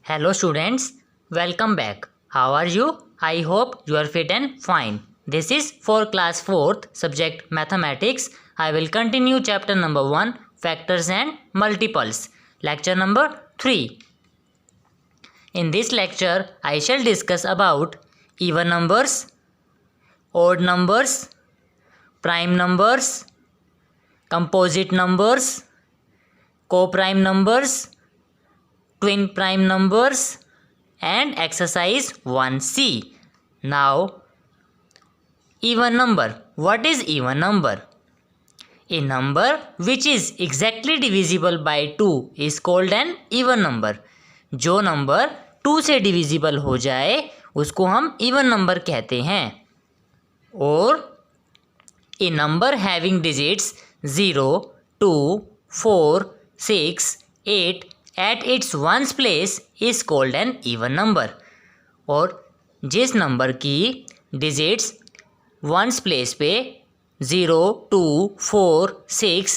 Hello students, welcome back. How are you? I hope you are fit and fine. This is for class 4th subject mathematics. I will continue chapter number 1 factors and multiples. Lecture number 3. In this lecture I shall discuss about even numbers, odd numbers, prime numbers, composite numbers, co-prime numbers, twin prime numbers and exercise 1C. Now, even number. What is even number? A number which is exactly divisible by 2 is called an even number. जो number 2 से divisible हो जाए उसको हम even number कहते हैं. और a number having digits 0, 2, 4, 6, 8 at its ones place is called an even number. और जिस नंबर की डिजिट्स वंस प्लेस पे 0, 2, 4, 6,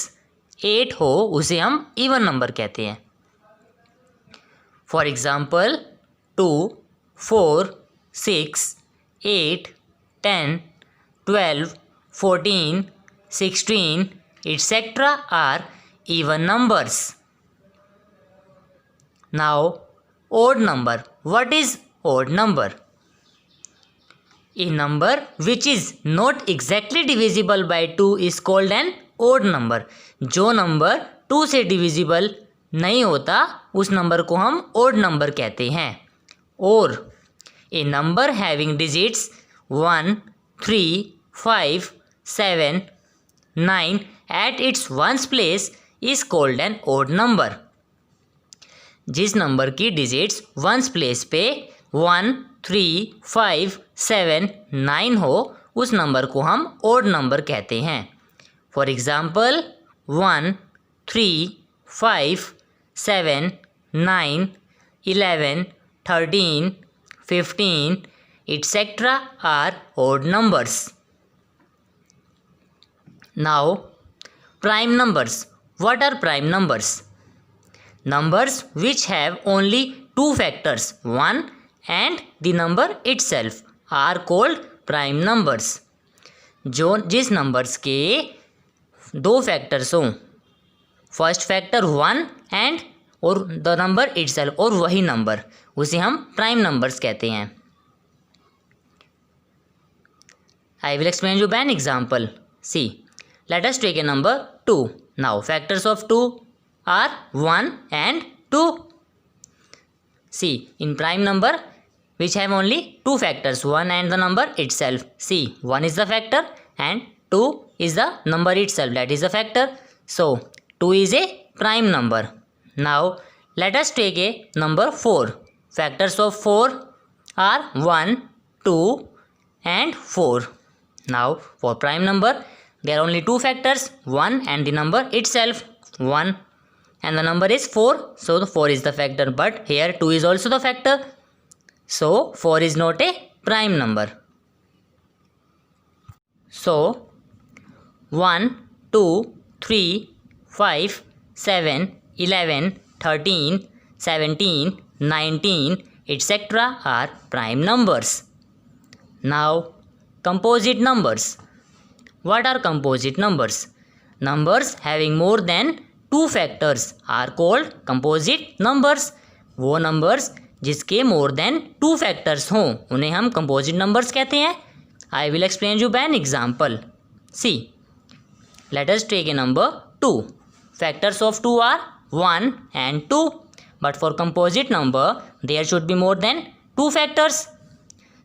8 हो उसे हम इवन नंबर कहते हैं. For example 2, 4, 6, 8, 10, 12, 14, 16, etc. are even numbers. Now, odd number. What is odd number? A number which is not exactly divisible by 2 is called an odd number. जो number 2 से divisible नहीं होता उस नंबर को हम odd number कहते हैं. और a number having digits 1, 3, 5, 7, 9 at its ones place is called an odd number. जिस नंबर की डिजिट्स वंस प्लेस पे 1, 3, 5, 7, 9 हो उस नंबर को हम ओड नंबर कहते हैं. For example 1, 3, 5, 7, 9, 11, 13, 15, etc. are odd numbers. Now, prime numbers. What are prime numbers? Numbers which have only two factors 1 and the number itself are called prime numbers. जो जिस numbers के दो factors हों, first factor 1 and और the number itself और वही number, उसे हम प्राइम नंबर्स कहते हैं. I will explain you by an example. See, let us take a number 2. Now factors of 2 are 1 and 2. See, in prime number which have only two factors 1 and the number itself. See, 1 is the factor and 2 is the number itself, that is the factor. So 2 is a prime number. Now let us take a number 4. Factors of 4 are 1, 2 and 4. Now for prime number there are only two factors 1 and the number itself 1 and the number is 4, so the 4 is the factor, but here 2 is also the factor, so 4 is not a prime number. So 1, 2, 3, 5, 7, 11, 13, 17, 19, etc. are prime numbers. Now composite numbers. What are composite numbers? Numbers having more than two factors are called composite numbers. वो numbers जिसके more than two factors हों उन्हें हम composite numbers कहते हैं. I will explain you by an example. See, let us take a number 2. Factors of 2 are 1 and 2, but for composite number there should be more than two factors,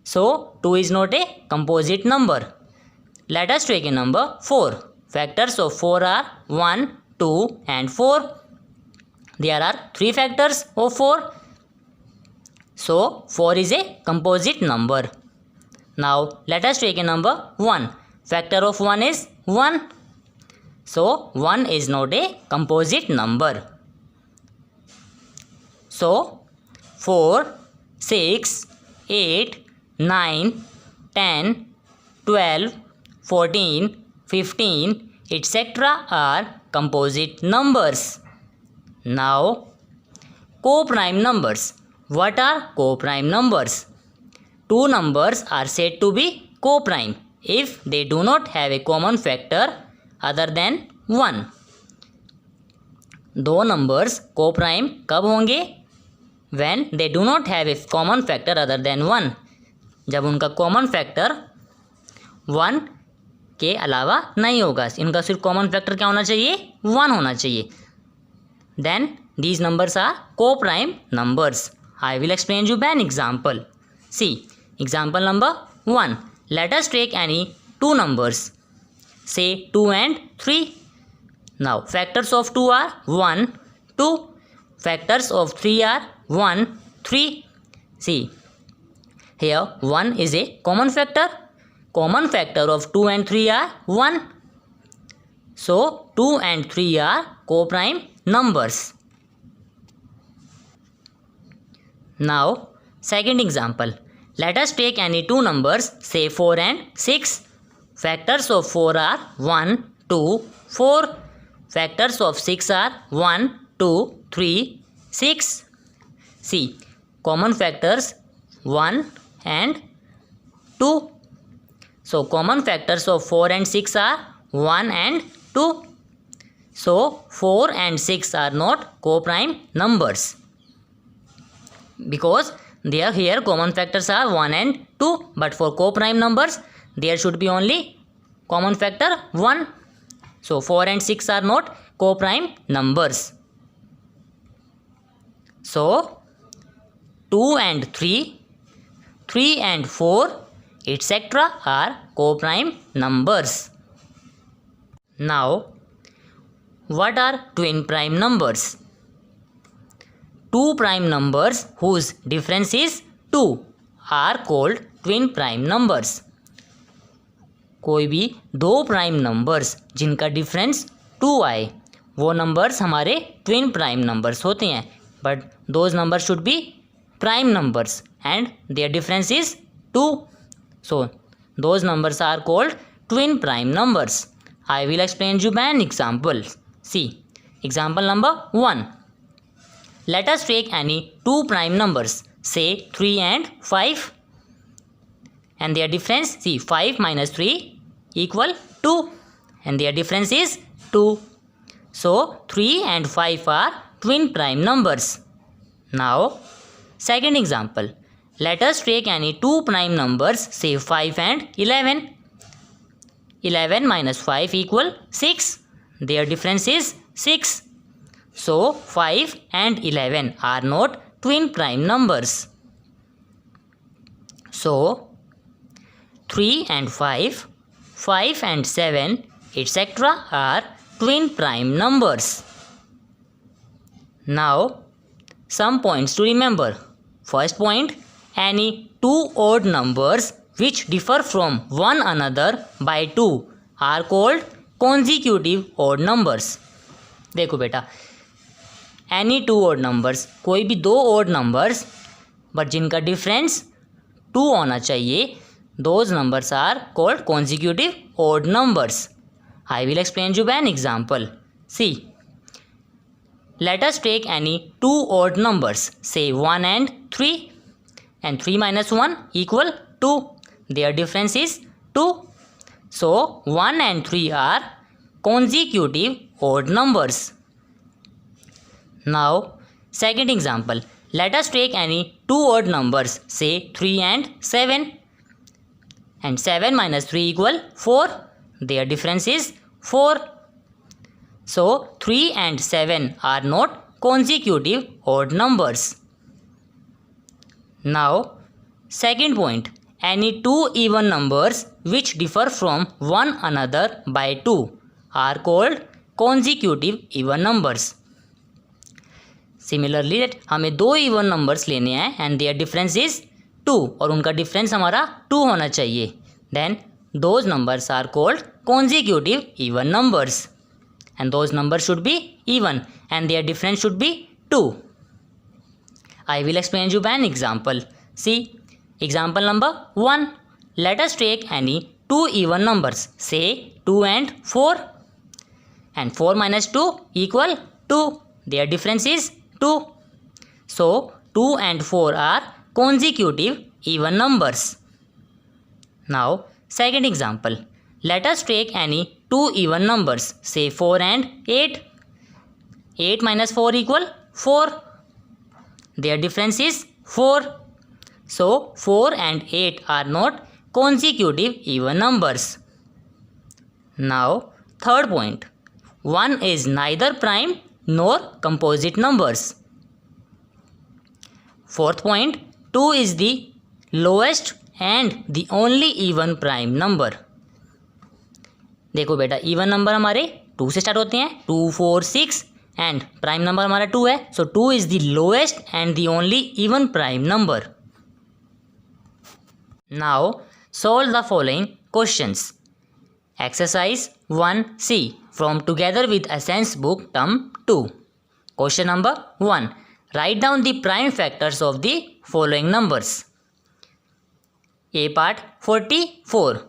so 2 is not a composite number. Let us take a number 4. Factors of 4 are 1, 2 and 4. There are three factors of 4, so 4 is a composite number. Now let us take a number 1. Factor of 1 is 1, so 1 is not a composite number. So 4, 6, 8, 9, 10, 12, 14, 15, etc. are composite numbers. Now, co-prime numbers. What are co-prime numbers? Two numbers are said to be co-prime if they do not have a common factor other than 1. दो numbers co-prime कब होंगे? When they do not have a common factor other than 1. जब उनका common factor 1 के अलावा नहीं होगा, इनका सिर्फ कॉमन फैक्टर क्या होना चाहिए? 1 होना चाहिए. Then these numbers are co-prime numbers. I will explain you by an example. See, example number 1. Let us take any two numbers, say 2 and 3. Now factors of 2 are 1, 2. Factors of 3 are 1, 3. See, here 1 is a common factor. Common factor of 2 and 3 are 1. So 2 and 3 are co-prime numbers. Now second example. Let us take any two numbers, say 4 and 6. Factors of 4 are 1, 2, 4. Factors of 6 are 1, 2, 3, 6. See, common factors 1 and 2. So common factors of 4 and 6 are 1 and 2. So 4 and 6 are not co-prime numbers, because there here common factors are 1 and 2, but for co-prime numbers there should be only common factor 1. So 4 and 6 are not co-prime numbers. So 2 and 3, 3 and 4, etc. are co-prime numbers. Now what are twin prime numbers? Two prime numbers whose difference is 2 are called twin prime numbers. कोई भी दो prime numbers जिनका difference 2 आए वो numbers हमारे twin prime numbers होते हैं, but those numbers should be prime numbers and their difference is 2. So those numbers are called twin prime numbers. I will explain you by an example. See, example number 1. Let us take any two prime numbers, say 3 and 5, and their difference, see, 5 minus 3 equal 2, and their difference is 2. So 3 and 5 are twin prime numbers. Now second example, let us take any two prime numbers, say 5 and 11. 11 minus 5 equal 6, their difference is 6. So 5 and 11 are not twin prime numbers. So 3 and 5, 5 and 7, etc. are twin prime numbers. Now some points to remember. First point, any two odd numbers which differ from one another by 2 are called consecutive odd numbers. देखो बेटा, any two odd numbers, कोई भी दो odd numbers but जिनका difference 2 होना चाहिए, those numbers are called consecutive odd numbers. I will explain you by an example. See, let us take any two odd numbers, say 1 and 3, and 3 minus 1 equal 2. Their difference is 2. So 1 and 3 are consecutive odd numbers. Now second example, let us take any two odd numbers, say 3 and 7, and 7 minus 3 equal 4. Their difference is 4. So 3 and 7 are not consecutive odd numbers. Now second point, any two even numbers which differ from one another by 2 are called consecutive even numbers. Similarly हमें दो even numbers लेने हैं and their difference is 2, और उनका difference हमारा 2 होना चाहिए. Then those numbers are called consecutive even numbers, and those numbers should be even and their difference should be 2. I will explain you by an example. See, example number 1. Let us take any two even numbers, say 2 and 4, and 4 minus 2 equal 2. Their difference is 2. So 2 and 4 are consecutive even numbers. Now, second example. Let us take any two even numbers, say 4 and 8. 8 minus 4 equal 4. Their difference is 4. So, 4 and 8 are not consecutive even numbers. Now, third point. 1 is neither prime nor composite numbers. Fourth point. 2 is the lowest and the only even prime number. देखो बेटा, even number हमारे 2 से start होते हैं, 2, 4, 6 and prime number हमारा 2 है. सो 2 is the lowest and the only even prime number. Now solve the following questions. Exercise 1C from Together with Essence book term 2. Question number 1. Write down the prime factors of the following numbers. A part 44.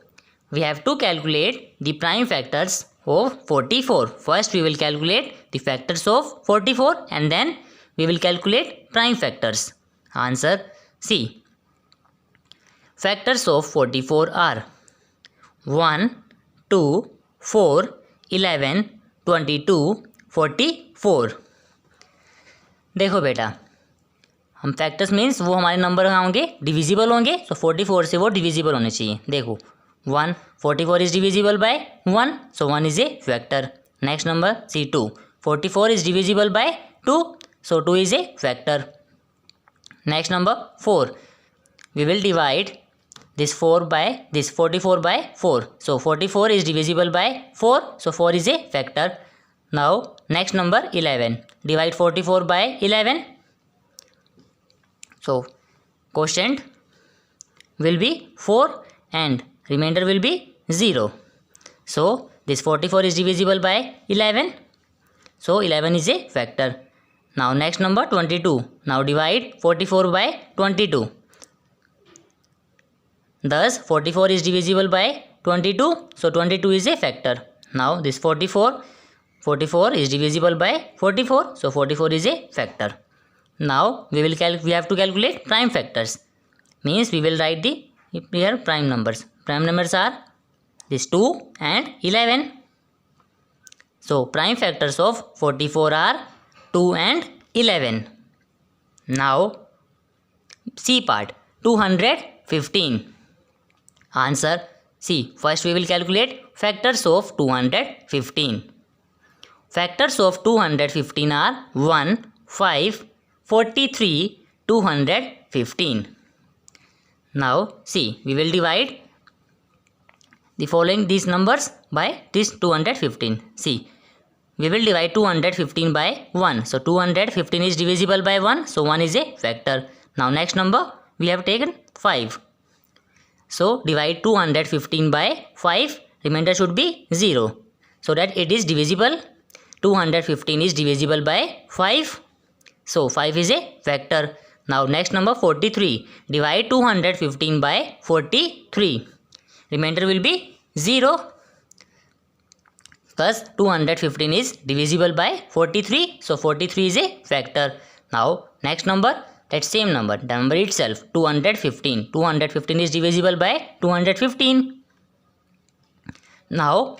We have to calculate the prime factors of 44. First we will calculate the factors of 44 and then we will calculate prime factors. Answer C. Factors of 44 are 1, 2, 4, 11, 22, 44. देखो बेटा, हम factors means वो हमारे number होंगे divisible होंगे. सो 44 से वो divisible होने चाहिए. देखो 1, 44 is divisible by 1, so 1 is a factor. Next number C2, 44 is divisible by 2, so 2 is a factor. Next number 4, we will divide this 4 by this 44 by 4, so 44 is divisible by 4, so 4 is a factor. Now next number 11, divide 44 by 11, so quotient will be 4 and remainder will be 0. So this 44 is divisible by 11, so 11 is a factor. Now next number 22, now divide 44 by 22. Thus 44 is divisible by 22, so 22 is a factor. Now this 44 is divisible by 44, so 44 is a factor. Now we have to calculate prime factors. Means we will write the here prime numbers. Prime numbers are this 2 and 11. So prime factors of 44 are 2 and 11. Now C part 215. Answer C. First we will calculate factors of 215. Factors of 215 are 1, 5, 43, 215. Now see, we will divide the following these numbers by this 215. See, we will divide 215 by 1. So 215 is divisible by 1, so 1 is a factor. Now next number we have taken 5. So divide 215 by 5, remainder should be 0, so that it is divisible. 215 is divisible by 5, so 5 is a factor. Now next number 43, divide 215 by 43, remainder will be 0. Thus 215 is divisible by 43, so 43 is a factor. Now next number, that same number, the number itself 215. 215 is divisible by 215. Now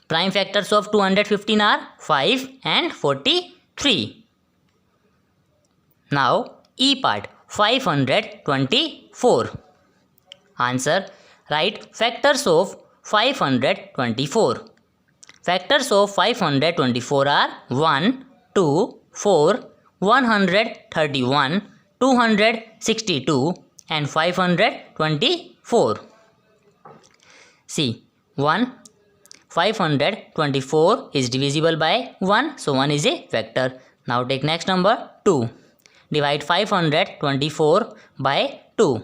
prime factors of 215 are 5 and 43. Now E part 524. Answer, write factors of 524. Factors of 524 are 1, 2, 4, 131, 262 and 524. See, 1, 524 is divisible by 1, so 1 is a factor. Now take next number 2. Divide 524 by 2.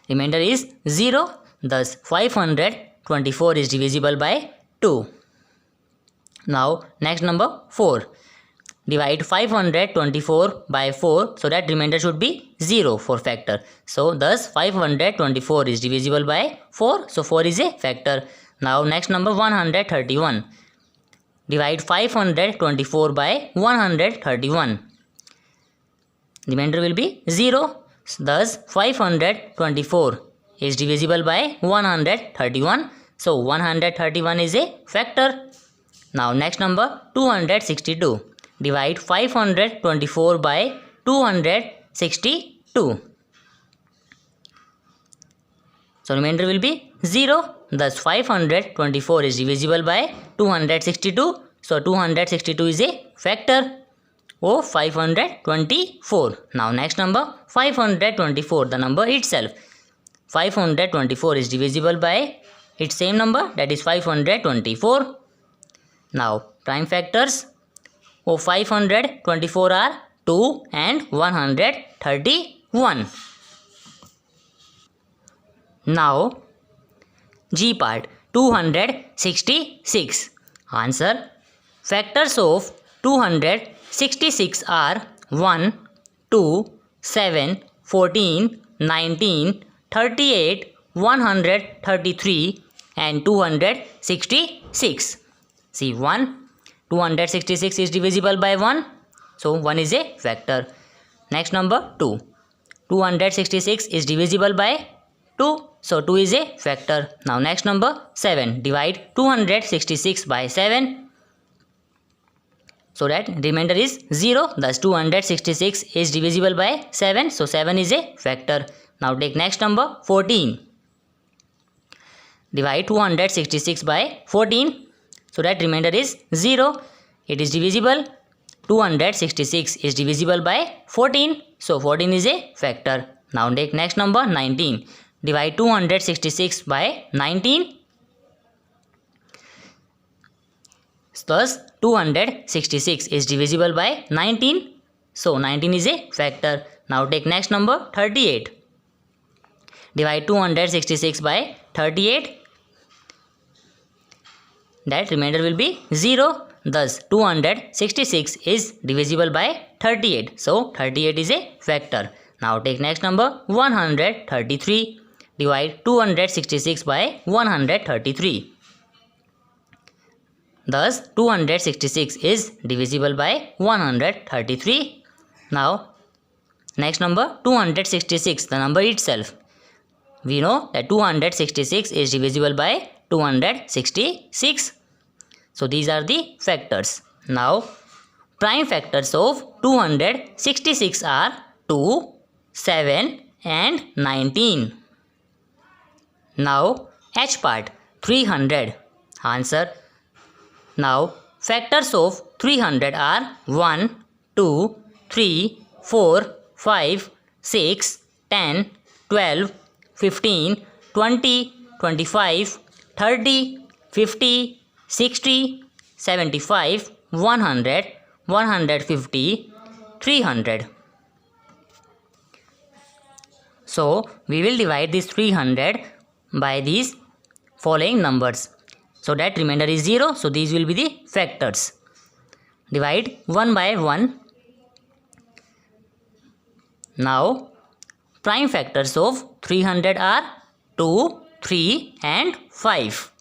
Remainder is 0. Thus 524 is divisible by 2. Now next number 4. Divide 524 by 4, so that remainder should be 0 for factor. So thus 524 is divisible by 4, so 4 is a factor. Now next number 131. Divide 524 by 131. Remainder will be 0. Thus 524 is divisible by 131. So 131 is a factor. Now next number 262. Divide 524 by 262. So remainder will be 0. Thus 524 is divisible by 262. So 262 is a factor of 524. Now next number 524, the number itself. 524 is divisible by its same number, that is 524. Now prime factors of 524 are 2 and 131. Now G part, 266. Answer. Factors of 266 are 1, 2, 7, 14, 19, 38, 133 and 266. See 266 is divisible by 1. So 1 is a factor. Next number 2. 266 is divisible by 2. So 2 is a factor. Now next number 7. Divide 266 by 7. So that remainder is 0. Thus 266 is divisible by 7. So 7 is a factor. Now take next number 14. Divide 266 by 14. So that remainder is 0. It is divisible. 266 is divisible by 14. So 14 is a factor. Now take next number 19. Divide 266 by 19. Thus 266 is divisible by 19. So 19 is a factor. Now take next number 38. Divide 266 by 38. That remainder will be 0. Thus 266 is divisible by 38. So 38 is a factor. Now take next number 133. Divide 266 by 133. Thus 266 is divisible by 133. Now next number 266, the number itself. We know that 266 is divisible by 266. So these are the factors. Now prime factors of 266 are 2, 7 and 19. Now H part, 300. Answer. Now factors of 300 are 1, 2, 3, 4, 5, 6, 10, 12, 15, 20, 25, 30, 50, 60, 75, 100, 150, 300. So we will divide this 300 by these following numbers. So that remainder is 0. So these will be the factors. Divide 1 by 1. Now prime factors of 300 are 2, 3 and 5.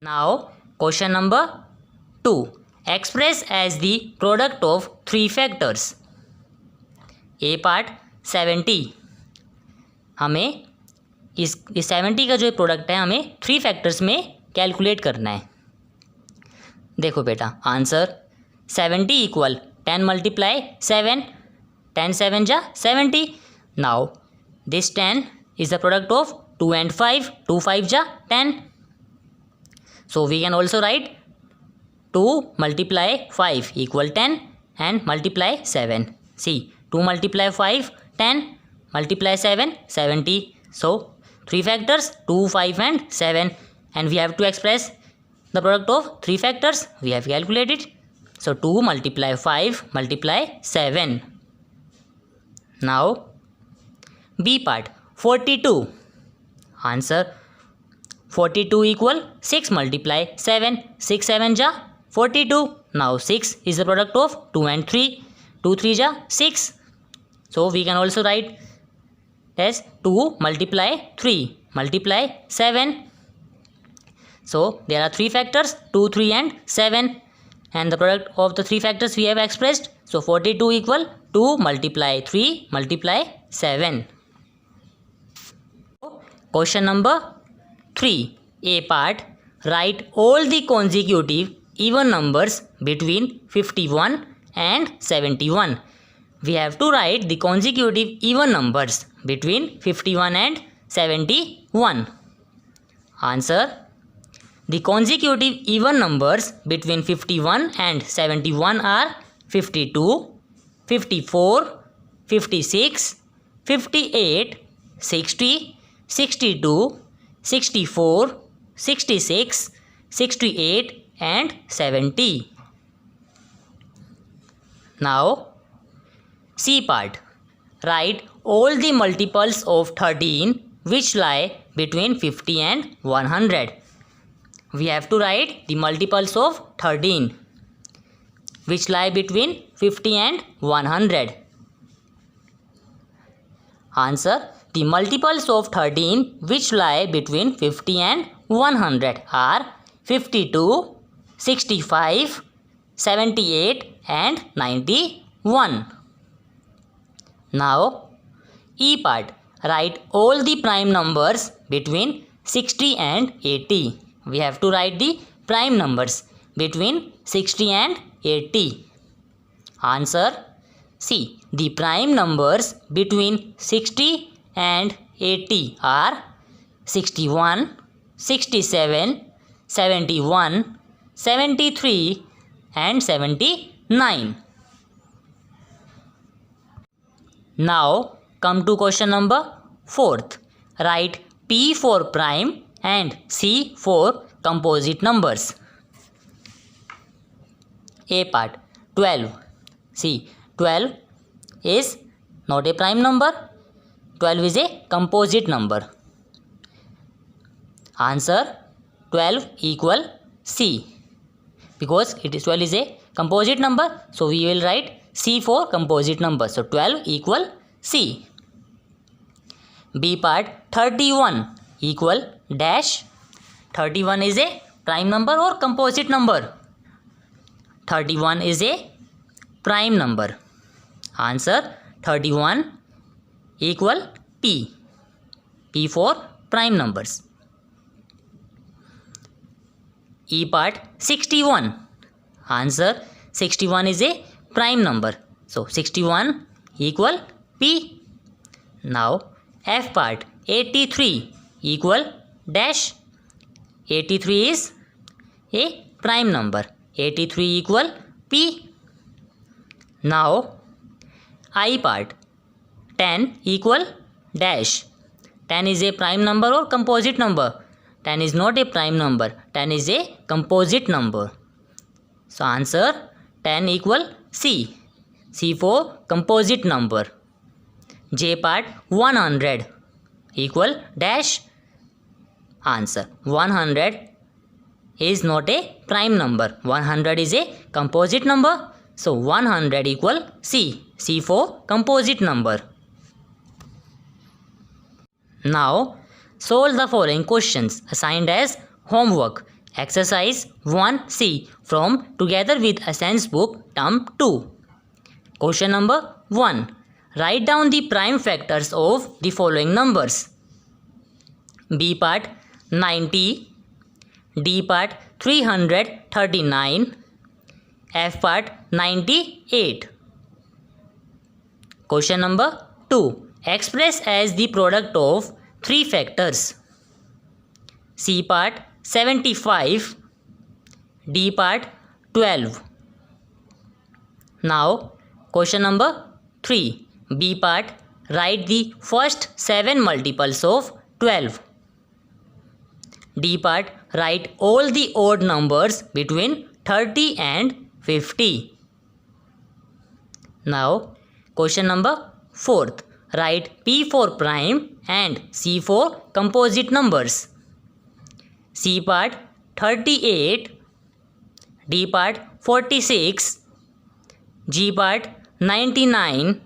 Now question number 2. Express as the product of 3 factors. A part 70. हमें इस 70 का जो product है हमें 3 factors में calculate करना है. देखो बेटा आंसर 70 इक्वल 10 मल्टीप्लाई 7. 10 7 जा 70. Now this 10 is the product of 2 and 5. 2 5 जा 10. So we can also write 2 multiply 5 equal 10 and multiply 7. See 2 multiply 5 10 multiply 7 70. So 3 factors 2, 5 and 7, and we have to express the product of 3 factors. We have calculated. So 2 multiply 5 multiply 7. Now B part 42. Answer 42 equal 6 multiply 7. 6 7 ja 42. Now 6 is the product of 2 and 3. 2 3 ja 6. So we can also write as 2 multiply 3 multiply 7. So there are 3 factors 2, 3 and 7, and the product of the 3 factors we have expressed. So 42 equal 2 multiply 3 multiply 7. Question number 3. A part. Write all the consecutive even numbers between 51 and 71. We have to write the consecutive even numbers between 51 and 71. Answer. The consecutive even numbers between 51 and 71 are 52, 54, 56, 58, 60, 62, 64, 66, 68 and 70. Now, C part. Write all the multiples of 13 which lie between 50 and 100. We have to write the multiples of 13 which lie between 50 and 100. Answer. The multiples of 13 which lie between 50 and 100 are 52, 65, 78 and 91. Now, E part. Write all the prime numbers between 60 and 80. We have to write the prime numbers between 60 and 80. Answer. C. The prime numbers between 60 and 80 are 61, 67, 71, 73 and 79. Now come to question number 4. Write P for prime and C for composite numbers. A part. 12. See, 12 is not a prime number. 12 is a composite number. Answer. 12 equal C. Because 12 is a composite number, so we will write C for composite number. So 12 equal C. B part. 31 equal dash. 31 is a prime number or composite number? 31 is a prime number. Answer. 31 equal P. P for prime numbers. E part. 61. Answer. 61 is a prime number. So 61 equal P. Now F part. 83 equal dash. 83 is a prime number. 83 equal P. Now I part. 10 equal dash. 10 is a prime number or composite number? 10 is not a prime number. 10 is a composite number. So answer. 10 equal C. C for composite number. J part. 100 equal dash. Answer. 100 is not a prime number. 100 is a composite number. So 100 equal C. C for composite number. Now solve the following questions assigned as homework. Exercise 1C from Together with Essence book term 2. Question number 1. Write down the prime factors of the following numbers. B part. 90. D part. 339. F part. 98. Question number 2. Express as the product of three factors. C part. 75. D part. 12. Now question number 3. B part. Write the first 7 multiples of 12. D part. Write all the odd numbers between 30 and 50. Now question number 4. Write P for prime and C for composite numbers. C part. 38. D part. 46. G part. 99.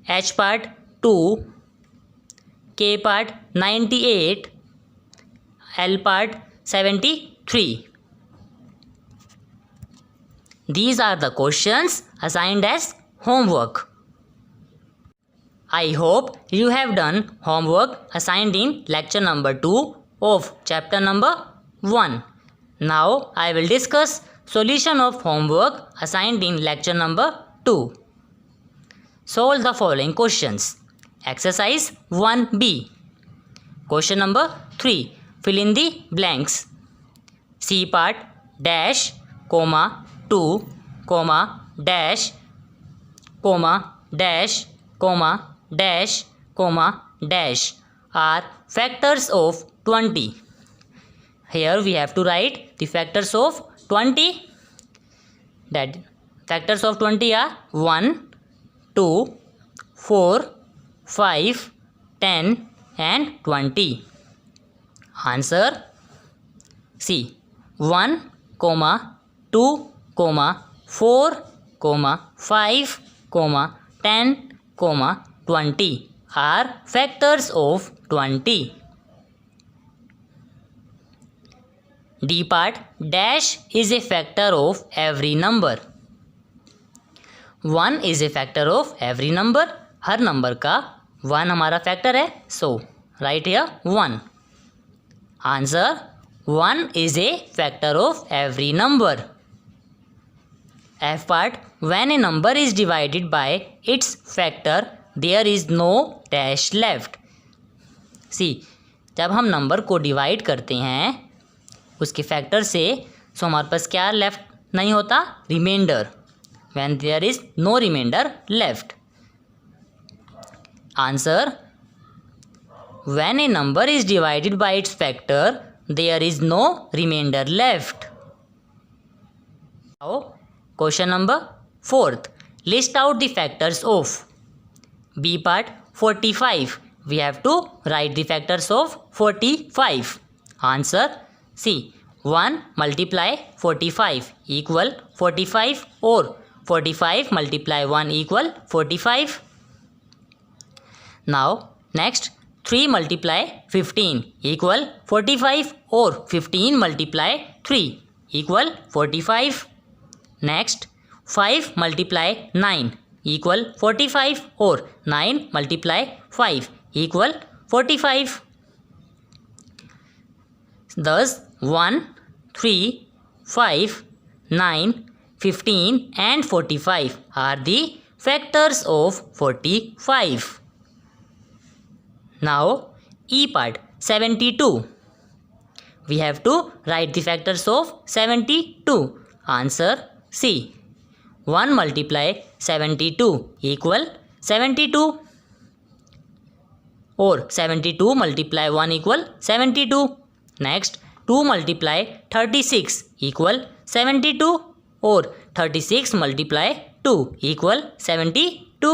H part. 2. K part. 98. L part. 73. These are the questions assigned as homework. I hope you have done homework assigned in lecture number 2 of chapter number 1. Now I will discuss solution of homework assigned in lecture number 2. Solve the following questions. Exercise 1B. Question number 3. Fill in the blanks. C part dash, comma, 2, comma, dash, comma, dash, comma, dash, comma, dash are factors of 20. Here we have to write the factors of 20. That factors of 20 are 1, 2, 4, 5, 10 and 20. Answer C. 1, 2, 4, 5, 10, 20 are factors of 20. D part dash is a factor of every number. 1 is a factor of every number. Her number का 1 हमारा factor है. So write here 1. Answer 1 is a factor of every number. F part when a number is divided by its factor there is no dash left. See जब हम number को divide करते हैं उसके factor से सो हमारे पास क्या लेफ्ट नहीं होता, remainder. When there is no remainder left. Answer when a number is divided by its factor there is no remainder left. Now question number 4. List out the factors of. B part 45. We have to write the factors of 45. Answer C. 1 multiply 45 equal 45 or 45 multiply 1 equal 45. Now next 3 multiply 15 equal 45 or 15 multiply 3 equal 45. Next 5 multiply 9 equal 45 or 9 multiply 5 equal 45. Thus 1, 3, 5, 9, 15 and 45 are the factors of 45. Now E part 72. We have to write the factors of 72. Answer C. 1 multiply 72 equal 72 or 72 multiply 1 equal 72. Next 2 multiply 36 equal 72 or 36 multiply 2 equal 72.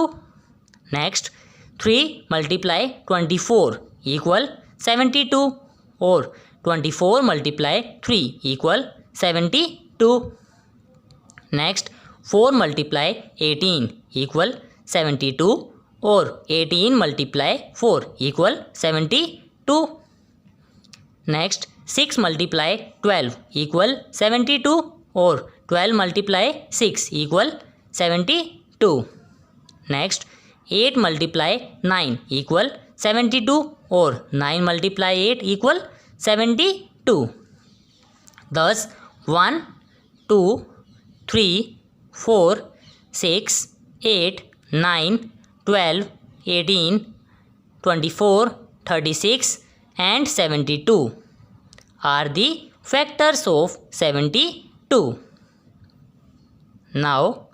Next 3 multiply 24 equal 72 or 24 multiply 3 equal 72. Next 4 multiply 18 equal 72 or 18 multiply 4 equal 72. Next 6 multiply 12 equal 72 or 12 multiply 6 equal 72. Next 8 multiply 9 equal 72 or 9 multiply 8 equal 72. Thus 1, 2, 3, 4, 6, 8, 9, 12, 18, 24, 36 and 72 are the factors of 72. Now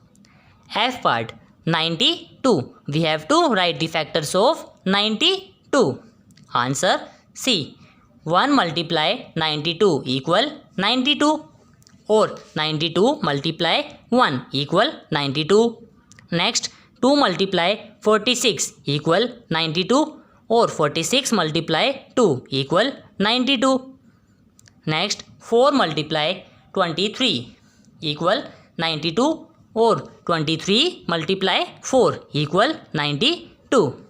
F part 92. We have to write the factors of 92. Answer C. 1 multiply 92 equal 92 or 92 multiply 1 equal 92. Next 2 multiply 46 equal 92 or 46 multiply 2 equal 92. Next 4 multiply 23 equal 92 or 23 multiply 4 equal 92.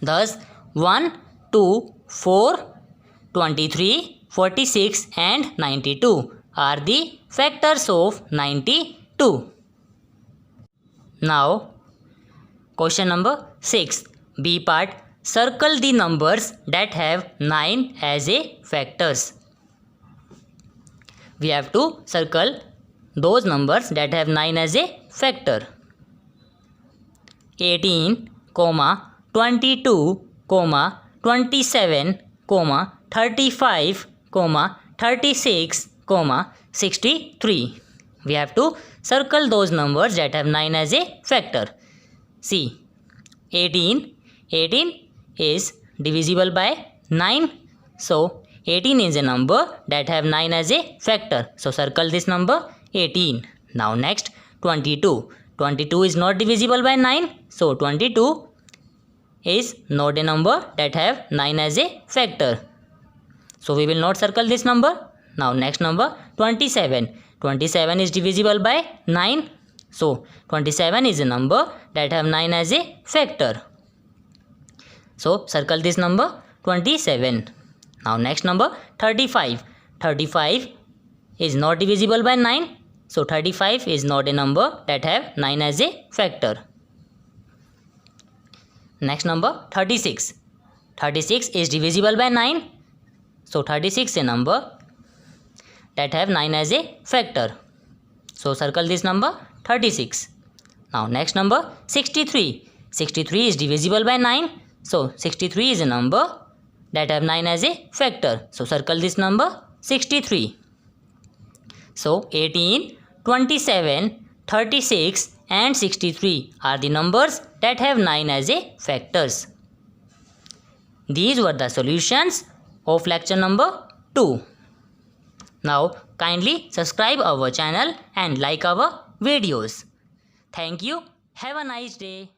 Thus 1, 2, 4, 23, 46 and 92 are the factors of 92. 2. Now, question number 6. B part. Circle the numbers that have 9 as a factors. We have to circle those numbers that have 9 as a factor. 18, 22, 27, 35, 36, 63. We have to circle those numbers that have 9 as a factor. See, 18 is divisible by 9. So, 18 is a number that have 9 as a factor. So, circle this number 18. Now, next 22. 22 is not divisible by 9. So, 22 is not a number that have 9 as a factor. So, we will not circle this number. Now, next number 27. 27 is divisible by 9. So, 27 is a number that have 9 as a factor. So, circle this number 27. Now, next number 35. 35 is not divisible by 9. So, 35 is not a number that have 9 as a factor. Next number 36. 36 is divisible by 9. So, 36 is a number that have 9 as a factor. So, circle this number 36. Now, next number 63. 63 is divisible by 9. So, 63 is a number that have 9 as a factor. So, circle this number 63. So, 18, 27, 36 and 63 are the numbers that have 9 as a factors. These were the solutions of lecture number 2. Now, kindly subscribe our channel and like our videos. Thank you. Have a nice day.